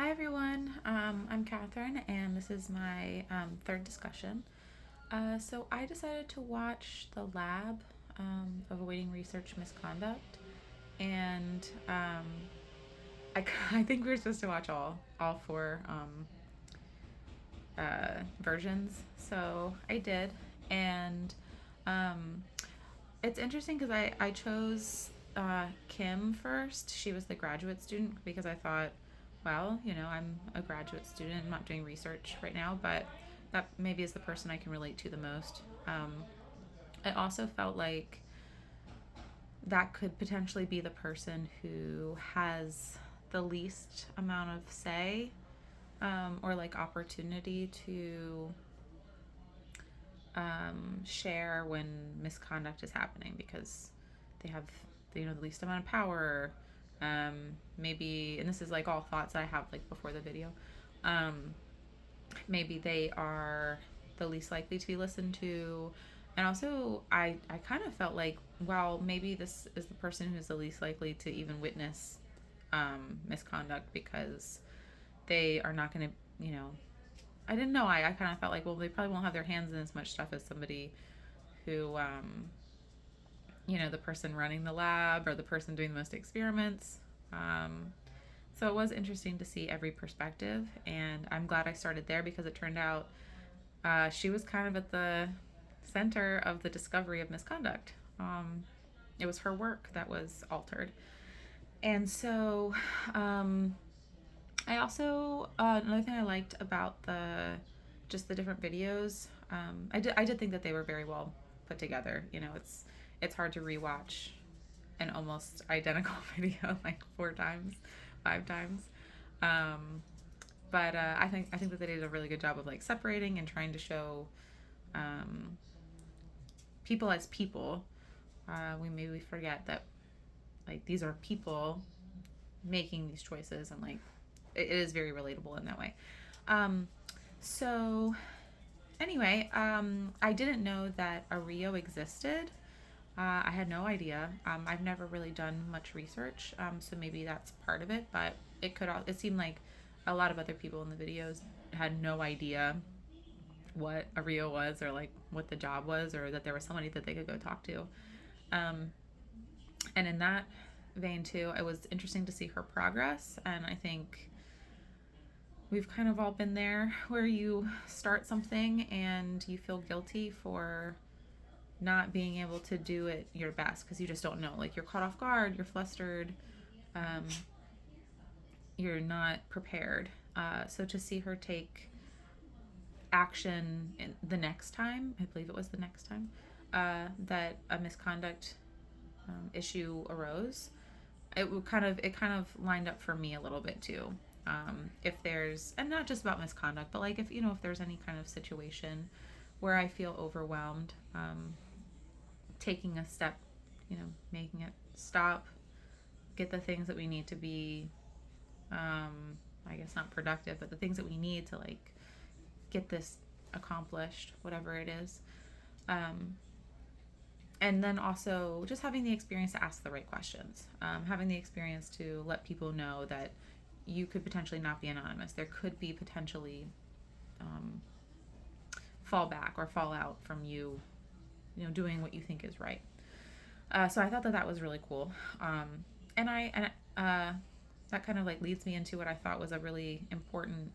Hi everyone, I'm Catherine, and this is my third discussion. So I decided to watch The Lab of Awaiting Research Misconduct, and I think we were supposed to watch all four versions. So I did, and um, it's interesting because I chose Kim first. She was the graduate student because I thought, well, I'm a graduate student. I'm not doing research right now, but that maybe is the person I can relate to the most. I also felt like that could potentially be the person who has the least amount of say or like opportunity to share when misconduct is happening because they have the least amount of power. Maybe, and this is like all thoughts I have like before the video. Um, Maybe they are the least likely to be listened to. And also, I kind of felt like, well, maybe this is the person who's the least likely to even witness misconduct because they are not going to, I didn't know. I kind of felt like, well, they probably won't have their hands in as much stuff as somebody who, the person running the lab or the person doing the most experiments. Um, so it was interesting to see every perspective, and I'm glad I started there because it turned out she was kind of at the center of the discovery of misconduct. It was her work that was altered. And so I also, another thing I liked about just the different videos, I did think that they were very well put together. It's hard to rewatch an almost identical video like four times, five times. Um, but I think that they did a really good job of like separating and trying to show um, people as people. We forget that like these are people making these choices, and like it is very relatable in that way. Um, so anyway, I didn't know that a Rio existed. I had no idea. I've never really done much research, so maybe that's part of it. But it seemed like a lot of other people in the videos had no idea what a Rio was, or like what the job was, or that there was somebody that they could go talk to. Um, and in that vein too, it was interesting to see her progress. And I think we've kind of all been there where you start something and you feel guilty for not being able to do it your best because you just don't know. Like you're caught off guard, you're flustered, um, you're not prepared. So to see her take action the next time, I believe it was the next time, that a misconduct issue arose, it kind of lined up for me a little bit too. If there's, and not just about misconduct, but like if there's any kind of situation where I feel overwhelmed, taking a step, making it stop, get the things that we need to be, I guess not productive, but the things that we need to like get this accomplished, whatever it is. Um, and then also just having the experience to ask the right questions, having the experience to let people know that you could potentially not be anonymous. There could be potentially um, fall back or fall out from doing what you think is right. So I thought that was really cool. And that kind of like leads me into what I thought was a really important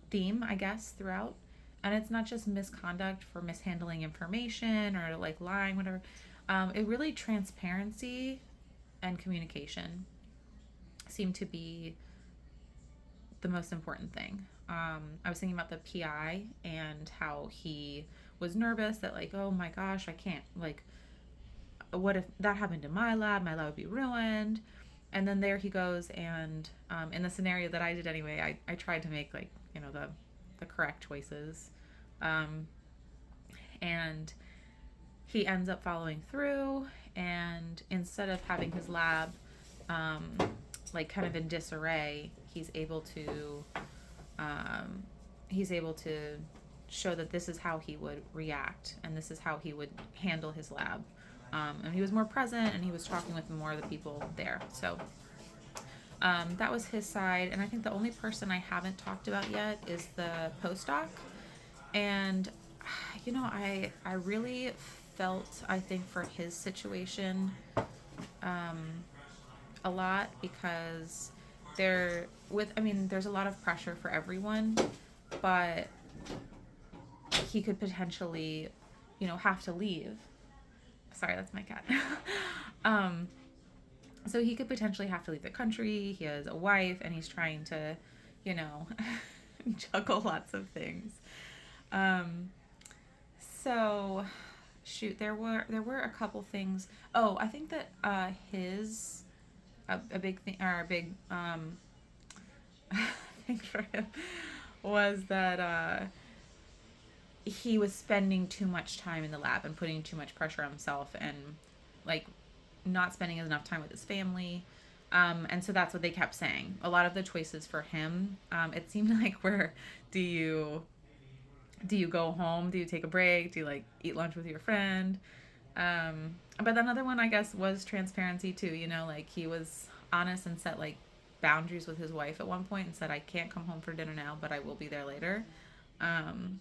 theme, I guess, throughout. And it's not just misconduct for mishandling information or like lying, whatever. It really transparency and communication seem to be the most important thing. I was thinking about the PI and how he was nervous that like, oh my gosh, I can't like, what if that happened to my lab? My lab would be ruined. And then there he goes, and in the scenario that I did anyway, I tried to make like the correct choices, um, and he ends up following through. And instead of having his lab um, like kind of in disarray, um, he's able to show that this is how he would react and this is how he would handle his lab. And he was more present and he was talking with more of the people there. So That was his side, and I think the only person I haven't talked about yet is the postdoc. And I really felt, I think, for his situation, um, a lot, because there's a lot of pressure for everyone, but he could potentially, have to leave. Sorry, that's my cat. um, so he could potentially have to leave the country. He has a wife, and he's trying to, you know, juggle lots of things. Um, so, shoot, there were a couple things. Oh, I think that his a big thing, or a big thing for him was that he was spending too much time in the lab and putting too much pressure on himself, and like not spending enough time with his family. And so that's what they kept saying. A lot of the choices for him, it seemed like, where do you do you go home? Do you take a break? Do you like eat lunch with your friend? But another one, I guess, was transparency too. Like, he was honest and set like boundaries with his wife at one point, and said, "I can't come home for dinner now, but I will be there later." Um,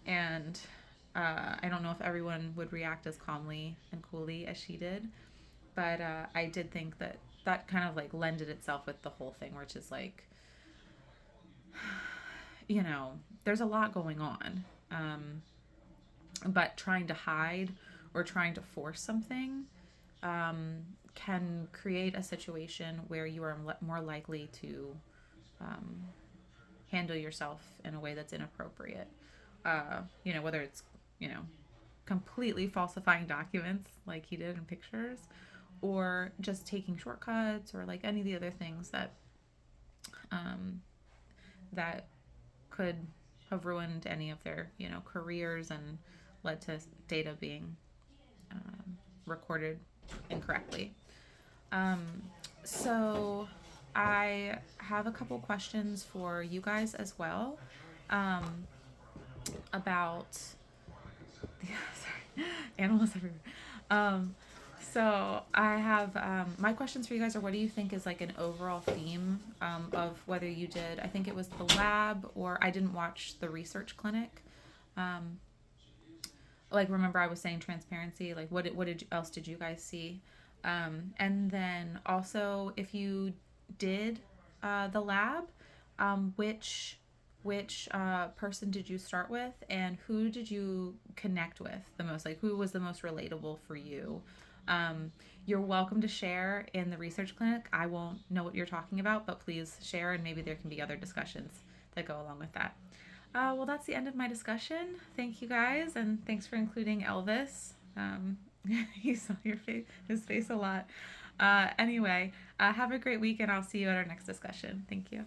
and I don't know if everyone would react as calmly and coolly as she did, but I did think that that kind of like lended itself with the whole thing, which is like, there's a lot going on, um, but trying to hide or trying to force something, um, can create a situation where you are more likely to um, handle yourself in a way that's inappropriate. Whether it's, you know, completely falsifying documents like he did in pictures, or just taking shortcuts, or like any of the other things um, that could have ruined any of their, careers, and led to data being recorded incorrectly. Um, so I have a couple questions for you guys as well, um, about sorry, animals everywhere. Um, so I have, my questions for you guys are: what do you think is like an overall theme, of whether you did, I think it was the lab, or I didn't watch the research clinic. Um, like, remember I was saying transparency. Like, else did you guys see? And then also, if you did the lab, which person did you start with, and who did you connect with the most? Like, who was the most relatable for you? You're welcome to share in the research clinic. I won't know what you're talking about, but please share, and maybe there can be other discussions that go along with that. Well, that's the end of my discussion. Thank you guys, and thanks for including Elvis. You saw his face a lot. Anyway, have a great week, and I'll see you at our next discussion. Thank you.